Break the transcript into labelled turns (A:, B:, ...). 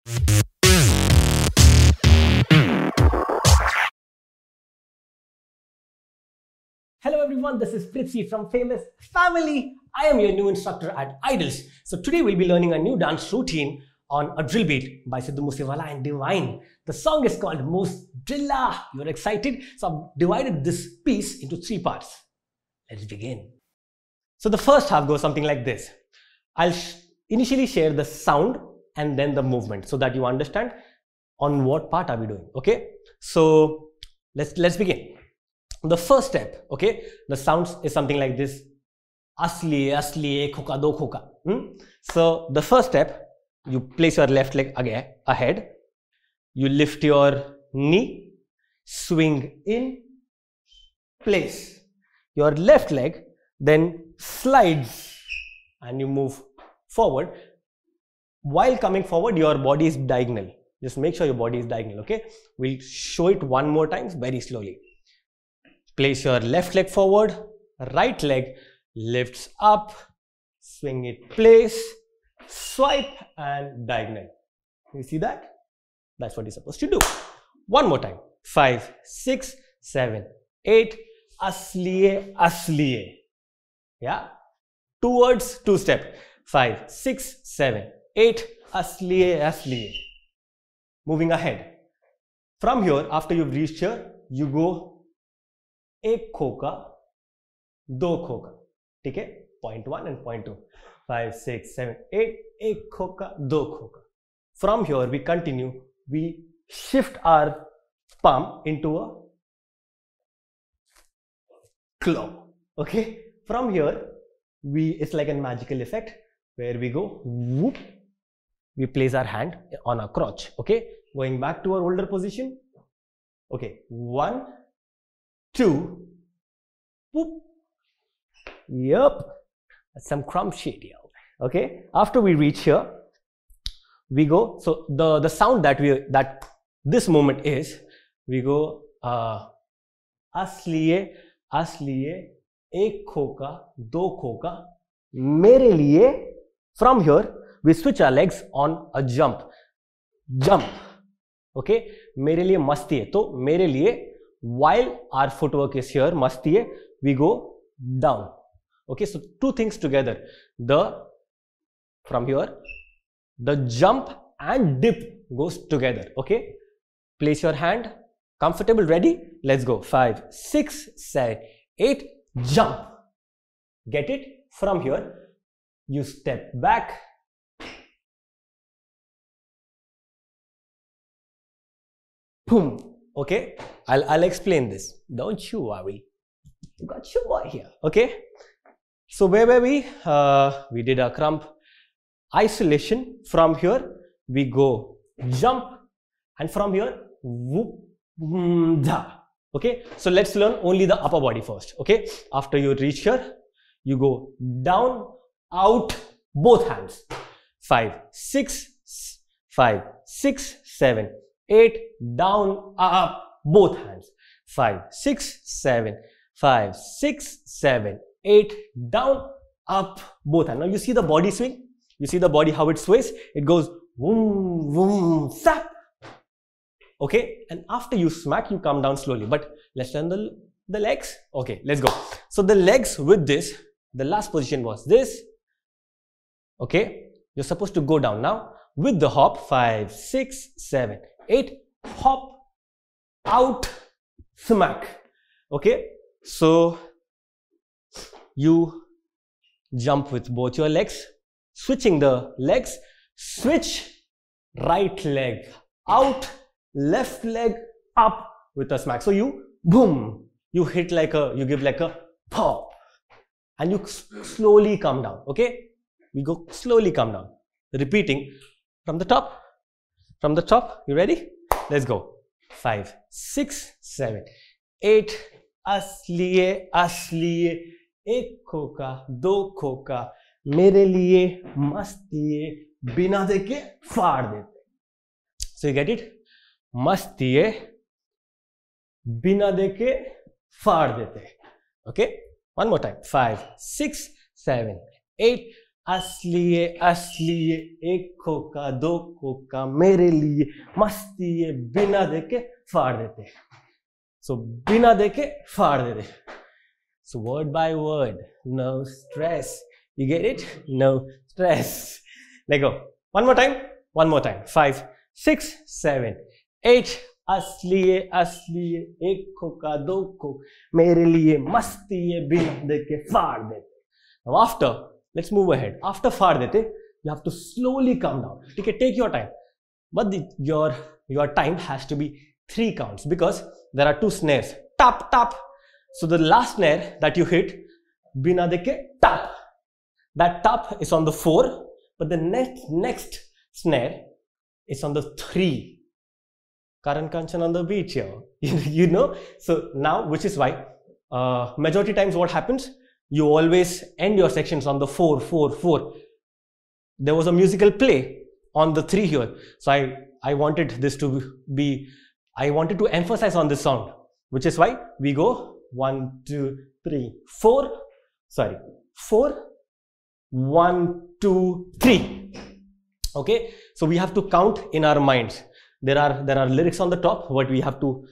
A: Hello everyone, this is Prithvi from Famous Family. I am your new instructor at IDALS. So today we'll be learning a new dance routine on a drill beat by Sidhu and Divine. The song is called Moosedrilla. You're excited? So I've divided this piece into 3 parts. Let's begin. So the first half goes something like this. I'll initially share the sound and then the movement so that you understand on what part are we doing. Okay, so let's begin. The first step, okay, the sound is something like this. Asliye, asliye, khoka, do khoka. So the first step, you place your left leg again ahead. You lift your knee, swing in, place. Your left leg then slides and you move forward. While coming forward, your body is diagonal. Just make sure your body is diagonal, okay? We'll show it one more time very slowly. Place your left leg forward, right leg lifts up, swing it, place, swipe and diagonal. You see that? That's what you're supposed to do. One more time. 5, 6, 7, 8. Asliye, asliye. Yeah? 2 words, 2 step. 5, 6, 7, 8. Asliye, asliye. Moving ahead. From here, after you've reached here, you go एक खोका, 2 खोका, ठीक है? Point 1 and point 2. 5, 6, 7, 8. एक खोका, 2 खोका. From here we continue. We shift our palm into a claw. Okay. From here it's like a magical effect where we go whoop. We place our hand on our crotch. Okay. Going back to our older position. Okay. 1, 2, whoop. Yup, that's some crumb shit here. Okay, after we reach here, we go. So the sound that this moment is, we go asliye, asliye, ek khoka, do khoka, mere liye. From here, we switch our legs on a jump. Jump. Okay, mere liye masti hai. So mere liye. While our footwork is here, masti hai, we go down. Okay, so 2 things together. From here, the jump and dip goes together. Okay, place your hand, comfortable, ready? Let's go. 5, 6, 7, 8, jump. Get it? From here, you step back. Boom. Okay, I'll explain this. Don't you worry. You got your boy here. Okay. So where were we? We did a crump isolation. From here we go jump, and from here whoop da. Okay. So let's learn only the upper body first. Okay. After you reach here, you go down, out, both hands. 5, 6, 5, 6, 7, 8, down, up, both hands. 5, 6, 7, 5, 6, 7, 8, down, up, both hands. Now you see the body swing. You see the body how it sways. It goes boom, boom, zap. Okay, and after you smack, you come down slowly. But let's learn the legs. Okay, let's go. So the legs with this, the last position was this. Okay, you're supposed to go down now with the hop. 5, 6, 7, 8, hop, out, smack. Okay, so you jump with both your legs, switching the legs, switch, right leg out, left leg up with a smack. So you boom, you hit like you give like a pop, and you slowly come down. Okay, we go slowly come down, repeating from the top. From the top, you ready? Let's go. 5, 6, 7, 8. Asliye, asliye, ek khoka, do khoka, mere liye mastiye, bina deke faad dete. So you get it? Mastiye, bina deke faad dete. Okay? One more time. 5, 6, 7, 8. असली ये एक खोका दो खोका मेरे लिए मस्ती ये बिना देके फाड़ देते. So बिना देके फाड़ देते. So word by word, no stress. You get it? No stress. Let go. One more time. 5, 6, 7, 8. असली ये एक खोका दो खोका मेरे लिए मस्ती ये बिना देके फाड़ देते. Now after, let's move ahead. After फाड़ देते, you have to slowly come down. Okay, take your time. But your time has to be 3 counts because there are 2 snares. Tap, tap. So the last snare that you hit, bina deke tap. That tap is on the 4, but the next snare is on the 3. Karan Kanchan on the beach here. You know. So now, which is why majority times what happens, you always end your sections on the 4, 4, 4. There was a musical play on the 3 here. So I wanted this to be, I wanted to emphasize on this sound, which is why we go 1, 2, 3, 4. Sorry, 4, 1, 2, 3. Okay, so we have to count in our minds. There are lyrics on the top, but we have to